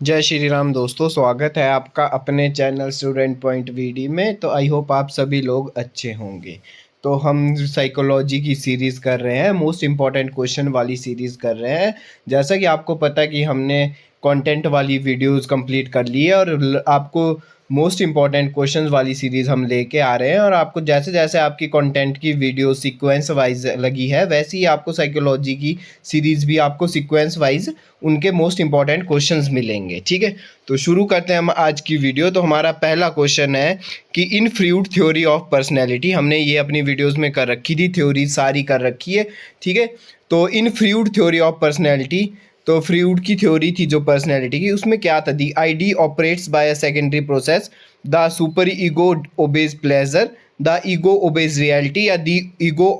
जय श्री राम दोस्तों, स्वागत है आपका अपने चैनल स्टूडेंट पॉइंट वीडी में। तो आई होप आप सभी लोग अच्छे होंगे। तो हम साइकोलॉजी की सीरीज़ कर रहे हैं, मोस्ट इम्पॉर्टेंट क्वेश्चन वाली सीरीज़ कर रहे हैं। जैसा कि आपको पता है कि हमने कंटेंट वाली वीडियोस कंप्लीट कर ली है और आपको मोस्ट इम्पॉर्टेंट क्वेश्चंस वाली सीरीज़ हम लेके आ रहे हैं। और आपको जैसे जैसे आपकी कंटेंट की वीडियो सीक्वेंस वाइज लगी है, वैसे ही आपको साइकोलॉजी की सीरीज़ भी आपको सीक्वेंस वाइज उनके मोस्ट इम्पॉर्टेंट क्वेश्चंस मिलेंगे। ठीक है, तो शुरू करते हैं हम आज की वीडियो। तो हमारा पहला क्वेश्चन है कि इन फ्रूड थ्योरी ऑफ पर्सनैलिटी, हमने ये अपनी वीडियोस में कर रखी थी, थ्योरी सारी कर रखी है। ठीक है, तो in Freud theory of personality, तो फ्रूड की थ्योरी थी जो पर्सनैलिटी की, उसमें क्या था? The id operates by a secondary process, the super ego obeys pleasure, the ego obeys reality, या the ego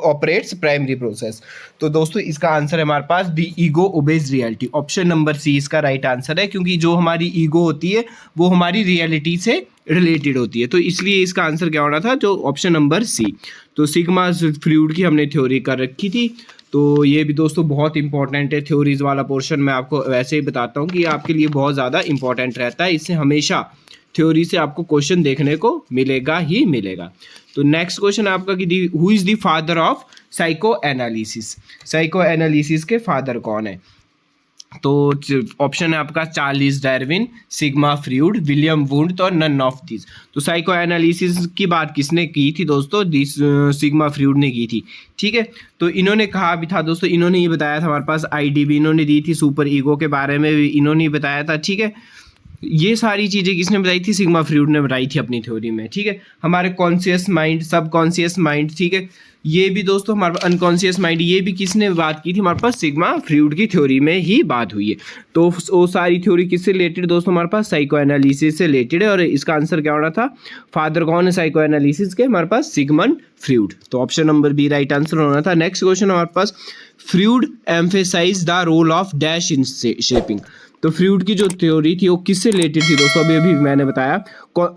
operates primary process. तो दोस्तों इसका आंसर है हमारे पास the ego obeys reality. Option number C इसका राइट आंसर है, क्योंकि जो हमारी ईगो होती है वो हमारी रियलिटी से रिलेटेड होती है। तो इसलिए इसका आंसर क्या होना था? जो ऑप्शन नंबर सी। तो सिग्मा फ्रूड की हमने थ्योरी कर रखी थी। तो ये भी दोस्तों बहुत इंपॉर्टेंट है, थ्योरीज वाला पोर्शन मैं आपको वैसे ही बताता हूँ कि आपके लिए बहुत ज़्यादा इंपॉर्टेंट रहता है। इससे हमेशा थ्योरी से आपको क्वेश्चन देखने को मिलेगा ही मिलेगा। तो नेक्स्ट क्वेश्चन आपका कि who is the father of psychoanalysis? Psychoanalysis के फादर कौन है? तो ऑप्शन है आपका Charles Darwin, Sigmund Freud, William Wundt और नन ऑफ दिस। तो साइको एनालिसिस की बात किसने की थी दोस्तों? सिग्मा फ्रूड ने की थी। ठीक है, तो इन्होंने कहा भी था दोस्तों, इन्होंने ये बताया था, हमारे पास आईडी भी इन्होंने दी थी, सुपर ईगो के बारे में भी इन्होंने ही बताया था। ठीक है, ये सारी चीज़ें किसने बताई थी? सिग्मा फ्रूड ने बताई थी अपनी थ्योरी में। ठीक है, हमारे कॉन्शियस माइंड, सब कॉन्शियस माइंड, ठीक है, ये भी दोस्तों हमारे अनकॉन्शियस माइंड, ये भी किसने बात की थी? हमारे पास सिग्मा फ्रूड की थ्योरी में ही बात हुई है। तो वो सारी थ्योरी किससे रिलेटेड दोस्तों? हमारे पास साइको एनालिसिस से रिलेटेड है। और इसका आंसर क्या होना था? फादर कौन है साइको एनालिसिस के? हमारे पास सिगमंड फ्रूड। तो option number B right answer होना था। नेक्स्ट क्वेश्चन हमारे पास, Freud emphasise the role of dash in shaping. तो फ्रूड की जो थ्योरी थी वो किससे रिलेटेड थी दोस्तों? अभी मैंने बताया,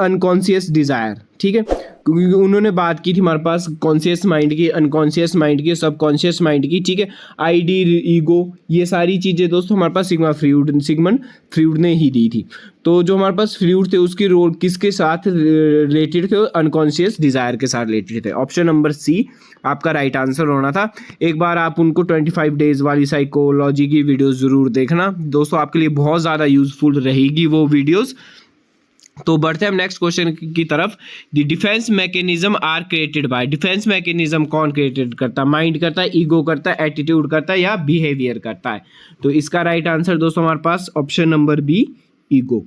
अनकॉन्शियस डिजायर। ठीक है, क्योंकि उन्होंने बात की थी हमारे पास कॉन्शियस माइंड की, अनकॉन्शियस माइंड की, सबकॉन्शियस माइंड की। ठीक है, आईडी, ईगो, ये सारी चीज़ें दोस्तों हमारे पास सिगमंड फ्रूड ने ही दी थी। तो जो हमारे पास फ्रूड थे उसके रोल किसके साथ रिलेटेड थे? अनकॉन्शियस डिजायर के साथ रिलेटेड थे। ऑप्शन नंबर सी आपका राइट आंसर होना था। एक बार आप उनको 25 डेज वाली साइकोलॉजी की वीडियोस ज़रूर देखना दोस्तों, आपके लिए बहुत ज़्यादा यूजफुल रहेगी वो वीडियोस। तो बढ़ते हैं हम नेक्स्ट क्वेश्चन की तरफ। The defence mechanism are created by. Defence mechanism कौन क्रिएटेड करता है? माइंड करता है, ईगो करता है, एटीट्यूड करता है, या बिहेवियर करता है? तो इसका राइट आंसर दोस्तों हमारे पास ऑप्शन नंबर बी, ईगो।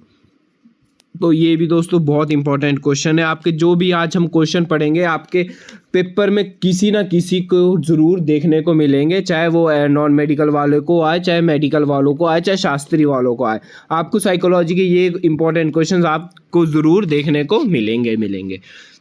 तो ये भी दोस्तों बहुत इंपॉर्टेंट क्वेश्चन है। आपके जो भी आज हम क्वेश्चन पढ़ेंगे आपके पेपर में किसी ना किसी को ज़रूर देखने को मिलेंगे, चाहे वो नॉन मेडिकल वाले को आए, चाहे मेडिकल वालों को आए, चाहे शास्त्री वालों को आए। आपको साइकोलॉजी के ये इंपॉर्टेंट क्वेश्चन आपको ज़रूर देखने को मिलेंगे।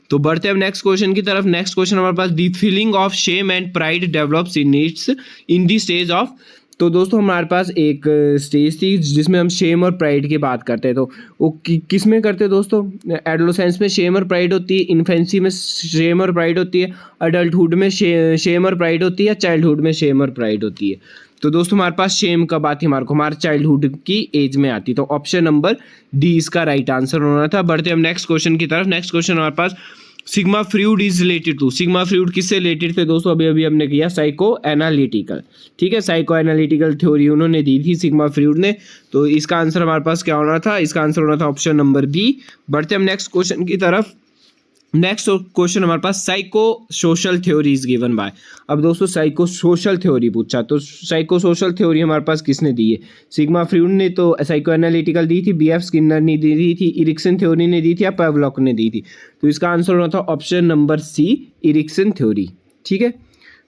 तो बढ़ते हैं नेक्स्ट क्वेश्चन की तरफ। नेक्स्ट क्वेश्चन हमारे पास, the feeling of shame and pride develops in the stage of. तो दोस्तों हमारे पास एक स्टेज थी जिसमें हम शेम और प्राइड की बात करते हैं। तो वो किस में करते हैं दोस्तों? एडोलेसेंस में शेम और प्राइड होती है, इन्फेंसी में शेम और प्राइड होती है, अडल्टहुड में शेम और प्राइड होती है, चाइल्डहुड में शेम और प्राइड होती है। तो दोस्तों हमारे पास शेम कब आती है? हमारे चाइल्डहुड की एज में आती है। तो ऑप्शन नंबर डी इसका राइट आंसर होना था। बढ़ते हम नेक्स्ट क्वेश्चन की तरफ। नेक्स्ट क्वेश्चन हमारे पास, Sigmund Freud is related to. Sigmund Freud किससे रिलेटेड थे दोस्तों? अभी हमने किया साइको एनालिटिकल। ठीक है, साइको एनालिटिकल थ्योरी उन्होंने दी थी सिग्मा फ्रूड ने। तो इसका आंसर हमारे पास क्या होना था? इसका आंसर होना था ऑप्शन नंबर बी। बढ़ते हम नेक्स्ट क्वेश्चन की तरफ। नेक्स्ट क्वेश्चन हमारे पास, psycho social theory is given by. अब दोस्तों साइको सोशल थ्योरी पूछा, तो साइको सोशल थ्योरी हमारे पास किसने दी है? सिग्मा फ्रूड ने तो साइको एनालिटिकल दी थी, बीएफ स्किनर ने दी थी, इरिक्सन थ्योरी ने दी थी, या पावलॉक ने दी थी? तो इसका आंसर होना था option number C, Erikson theory. ठीक है,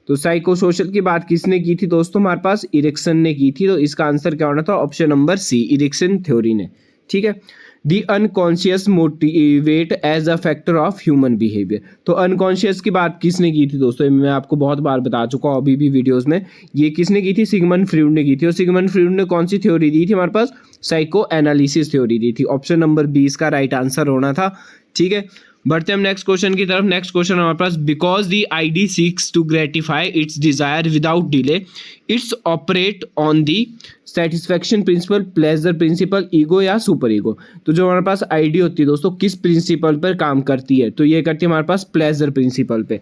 तो साइको सोशल की बात किसने की थी दोस्तों? हमारे पास इरिक्सन ने की थी। तो इसका आंसर क्या होना था? Option number C, Erikson theory ने। ठीक है, the unconscious motivate as a factor of human behaviour. तो अनकॉन्शियस की बात किसने की थी दोस्तों? मैं आपको बहुत बार बता चुका हूँ अभी भी वीडियोस में। ये किसने की थी? सिगमंड फ्रूड ने की थी। और सिगमंड फ्रूड ने कौन सी थ्योरी दी थी? हमारे पास साइको एनालिसिस थ्योरी दी थी। ऑप्शन नंबर बी इसका राइट आंसर होना था। ठीक है, बढ़ते हैं हम नेक्स्ट क्वेश्चन की तरफ। नेक्स्ट क्वेश्चन हमारे पास, because the id seeks to gratify its desire without delay, its operate on the satisfaction principle, pleasure principle, ego या सुपर ईगो। तो जो हमारे पास आईडी होती है दोस्तों, किस प्रिंसिपल पर काम करती है, तो ये करती है हमारे पास प्लेजर प्रिंसिपल पे।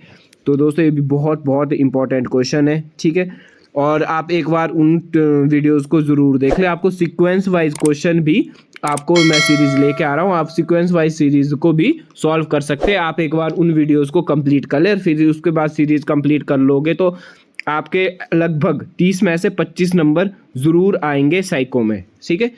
तो दोस्तों ये भी बहुत बहुत इंपॉर्टेंट क्वेश्चन है, ठीक है। और आप एक बार उन वीडियोस को ज़रूर देख लें। आपको सीक्वेंस वाइज क्वेश्चन भी आपको मैं सीरीज़ लेके आ रहा हूँ, आप सीक्वेंस वाइज सीरीज़ को भी सॉल्व कर सकते हैं। आप एक बार उन वीडियोस को कंप्लीट कर लें, फिर उसके बाद सीरीज़ कंप्लीट कर लोगे तो आपके लगभग 30 में से 25 नंबर ज़रूर आएंगे साइको में, ठीक है।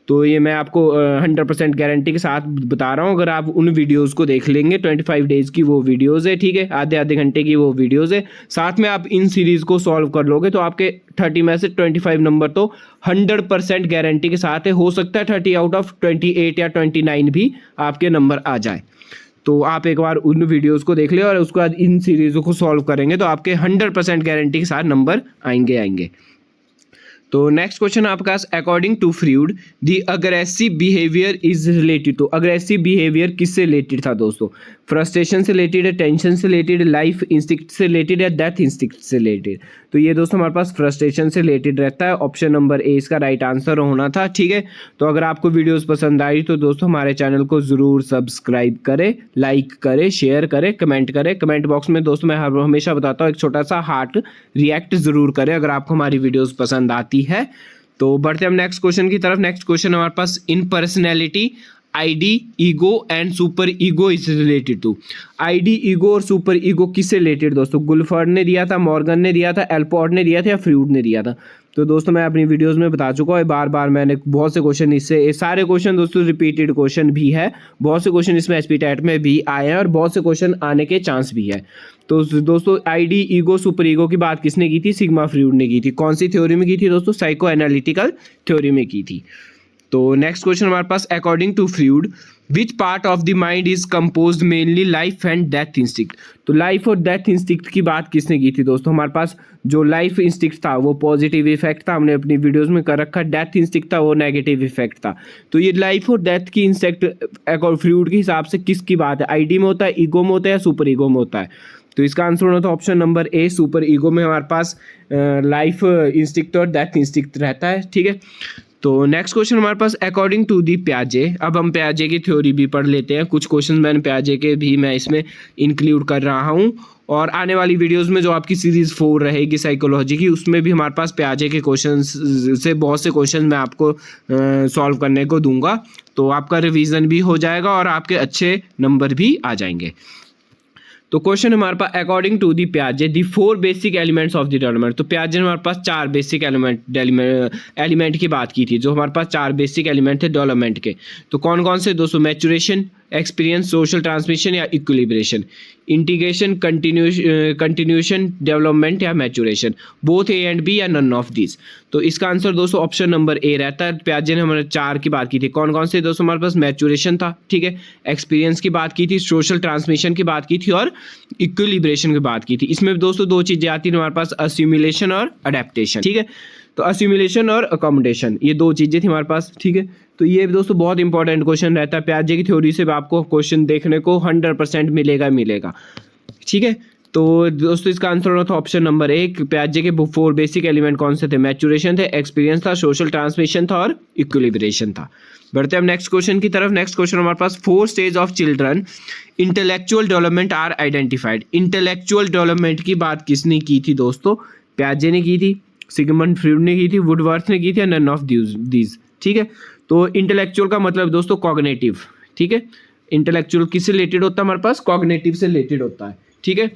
तो ये मैं आपको 100% गारंटी के साथ बता रहा हूँ। अगर आप उन वीडियोस को देख लेंगे, 25 डेज़ की वो वीडियोस है, ठीक है, आधे आधे घंटे की वो वीडियोस है, साथ में आप इन सीरीज़ को सॉल्व कर लोगे तो आपके 30 में से 25 नंबर तो 100% गारंटी के साथ है। हो सकता है 30 आउट ऑफ 28 या 29 भी आपके नंबर आ जाए। तो आप एक बार उन वीडियोस को देख ले और उसके बाद इन सीरीज़ों को सॉल्व करेंगे तो आपके 100% गारंटी के साथ नंबर आएंगे। तो नेक्स्ट क्वेश्चन आपका, according to Freud the aggressive behaviour is related. तो अग्रेसिव बिहेवियर किससे रिलेटेड था दोस्तों? फ्रस्ट्रेशन से रिलेटेड है, टेंशन से रिलेटेड, लाइफ इंस्टिंक्ट से रिलेटेड या डेथ इंस्टिंक्ट से रिलेटेड। तो ये दोस्तों हमारे पास फ्रस्ट्रेशन से रिलेटेड रहता है। ऑप्शन नंबर ए इसका राइट आंसर होना था, ठीक है। तो अगर आपको वीडियोस पसंद आई तो दोस्तों हमारे चैनल को ज़रूर सब्सक्राइब करें, लाइक करें, शेयर करें, कमेंट करें। कमेंट बॉक्स में दोस्तों मैं हमेशा बताता हूँ एक छोटा सा हार्ट रिएक्ट ज़रूर करें अगर आपको हमारी वीडियोज़ पसंद आती है। तो बढ़ते हम नेक्स्ट क्वेश्चन की तरफ। नेक्स्ट क्वेश्चन हमारे पास, in personality id, ego and super ego is related to. Id, ego और सुपर ईगो किससे रिलेटेड दोस्तों? गुलफर्ड ने दिया था, मॉर्गन ने दिया था, एल्पोर्ट ने दिया था या फ्रूड ने दिया था? तो दोस्तों मैं अपनी वीडियोस में बता चुका हूँ, बार बार मैंने बहुत से क्वेश्चन इससे, सारे क्वेश्चन दोस्तों रिपीटेड क्वेश्चन भी है, बहुत से क्वेश्चन इसमें एचपी टेट में भी आए हैं और बहुत से क्वेश्चन आने के चांस भी है। तो दोस्तों आईडी, ईगो, सुपर ईगो की बात किसने की थी? सिग्मा फ्रूड ने की थी। कौन सी थ्योरी में की थी दोस्तों? साइको एनालिटिकल थ्योरी में की थी। तो नेक्स्ट क्वेश्चन हमारे पास, according to Freud which part of the mind is composed mainly life and death instinct. तो लाइफ और डेथ इंस्टिंक्ट की बात किसने की थी दोस्तों? हमारे पास जो लाइफ इंस्टिंक्ट था वो पॉजिटिव इफेक्ट था, हमने अपनी वीडियोस में कर रखा। डेथ इंस्टिंक्ट था वो नेगेटिव इफेक्ट था। तो ये लाइफ और डेथ की इंस्टिंक्ट फ्रूड के हिसाब से किसकी बात है? आईडी में होता है, ईगो में होता है या सुपर ईगो में होता है? तो इसका आंसर होना था option number A, super ego में हमारे पास लाइफ इंस्टिंक्ट और डेथ इंस्टिंक्ट रहता है, ठीक है। तो नेक्स्ट क्वेश्चन हमारे पास, अकॉर्डिंग टू दी प्याजे। अब हम प्याजे की थ्योरी भी पढ़ लेते हैं। कुछ क्वेश्चन मैंने प्याजे के भी मैं इसमें इंक्लूड कर रहा हूँ और आने वाली वीडियोस में जो आपकी सीरीज 4 रहेगी साइकोलॉजी की, उसमें भी हमारे पास प्याजे के क्वेश्चन से बहुत से क्वेश्चन मैं आपको सॉल्व करने को दूंगा। तो आपका रिवीजन भी हो जाएगा और आपके अच्छे नंबर भी आ जाएंगे। तो क्वेश्चन हमारे पास, अकॉर्डिंग टू दी प्याजे the 4 basic elements of the development. तो प्याजे ने हमारे पास 4 बेसिक एलिमेंट की बात की थी, जो हमारे पास 4 बेसिक एलिमेंट थे डेवलपमेंट के। तो कौन कौन से दोस्तों? मैचुरेशन, एक्सपीरियंस, सोशल ट्रांसमिशन या इक्विलिब्रेशन, इंटीग्रेशन, कंटिन्यूशन, डेवलपमेंट या maturation, both A and B या नन ऑफ दिस। तो इसका आंसर दोस्तों ऑप्शन नंबर ए रहता है। प्याजे ने हमारे 4 की बात की थी। कौन कौन से दोस्तों? हमारे पास मैचुरेशन था, ठीक है, एक्सपीरियंस की बात की थी, सोशल ट्रांसमिशन की बात की थी और इक्विलिब्रेशन की बात की थी। इसमें दोस्तों 2 चीज़ें आती हैं हमारे पास, असिमुलेशन और अडेप्टेशन, ठीक है। तो असिमुलेशन और अकोमोडेशन, ये 2 चीज़ें थी हमारे पास, ठीक है। तो ये दोस्तों बहुत इंपॉर्टेंट क्वेश्चन रहता है। प्याजे की थ्योरी से आपको क्वेश्चन देखने को 100% मिलेगा, ठीक है। तो दोस्तों इसका आंसर होना था ऑप्शन नंबर 1। प्याजे के 4 बेसिक एलिमेंट कौन से थे? मैचुरेशन थे, एक्सपीरियंस था, सोशल ट्रांसमिशन था और इक्विलिब्रेशन था। बढ़ते हैं हम नेक्स्ट क्वेश्चन की तरफ। नेक्स्ट क्वेश्चन हमारे पास, 4 stage of children intellectual development are identified. Intellectual development की बात किसने की थी दोस्तों? प्याजे ने की थी, सिगमंड फ्रूड ने की थी, वुडवर्थ ने की थी, नन ऑफ दीज, ठीक है। तो इंटेलेक्चुअल का मतलब दोस्तों कॉग्निटिव, ठीक है। इंटेलेक्चुअल किससे रिलेटेड होता है? हमारे पास कॉग्निटिव से रिलेटेड होता है, ठीक है।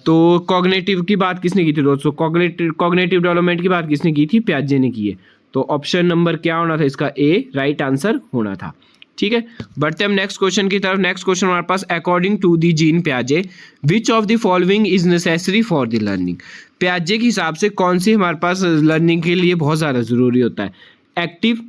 तो कॉग्निटिव की बात किसने की थी दोस्तों? कॉग्निटिव डेवलपमेंट की बात किसने की थी? प्याजे ने की है। तो ऑप्शन नंबर क्या होना था इसका? ए राइट आंसर होना था, ठीक है। बढ़ते हम नेक्स्ट क्वेश्चन की तरफ। नेक्स्ट क्वेश्चन हमारे पास, अकॉर्डिंग टू दी जीन प्याजे which of the following is necessary for the learning. प्याजे के हिसाब से कौन सी हमारे पास लर्निंग के लिए बहुत ज़्यादा ज़रूरी होता है? Active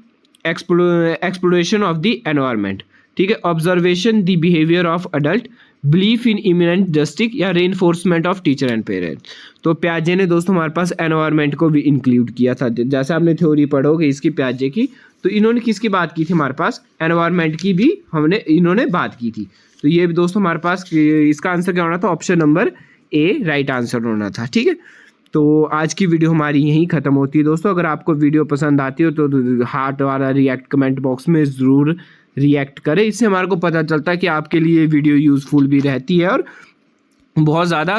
exploration of the environment, ठीक है, observation the behaviour of adult, belief in imminent justice या reinforcement of teacher and parents. तो पियाजे ने दोस्तों हमारे पास एनवायरनमेंट को भी इंक्लूड किया था। जैसे आपने थ्योरी पढ़ोगे इसकी पियाजे की, तो इन्होंने किसकी बात की थी हमारे पास, एनवायरनमेंट की भी इन्होंने बात की थी। तो ये भी दोस्तों हमारे पास इसका आंसर क्या होना था, option number A right answer होना था। ठीक है, तो आज की वीडियो हमारी यहीं ख़त्म होती है दोस्तों। अगर आपको वीडियो पसंद आती हो तो हार्ट वाला रिएक्ट कमेंट बॉक्स में ज़रूर रिएक्ट करें। इससे हमारे को पता चलता है कि आपके लिए वीडियो यूज़फुल भी रहती है और बहुत ज़्यादा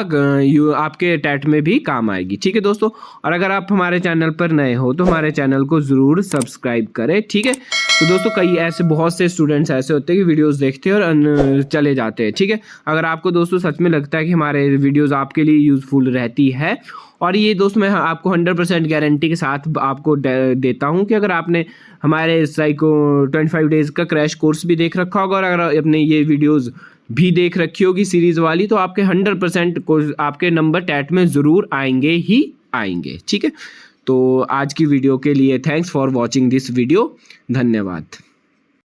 आपके टैट में भी काम आएगी। ठीक है दोस्तों, और अगर आप हमारे चैनल पर नए हो तो हमारे चैनल को ज़रूर सब्सक्राइब करें। ठीक है, तो दोस्तों कई ऐसे बहुत से स्टूडेंट्स ऐसे होते हैं कि वीडियोस देखते हैं और चले जाते हैं। ठीक है, अगर आपको दोस्तों सच में लगता है कि हमारे वीडियोस आपके लिए यूज़फुल रहती है, और ये दोस्तों मैं आपको 100% गारंटी के साथ आपको देता हूँ कि अगर आपने हमारे साइको 25 डेज़ का क्रैश कोर्स भी देख रखा होगा और अगर अपने ये वीडियोज़ भी देख रखी होगी सीरीज़ वाली, तो आपके 100% को आपके नंबर टैट में ज़रूर आएंगे ही आएंगे। ठीक है, तो आज की वीडियो के लिए thanks for watching this video. धन्यवाद।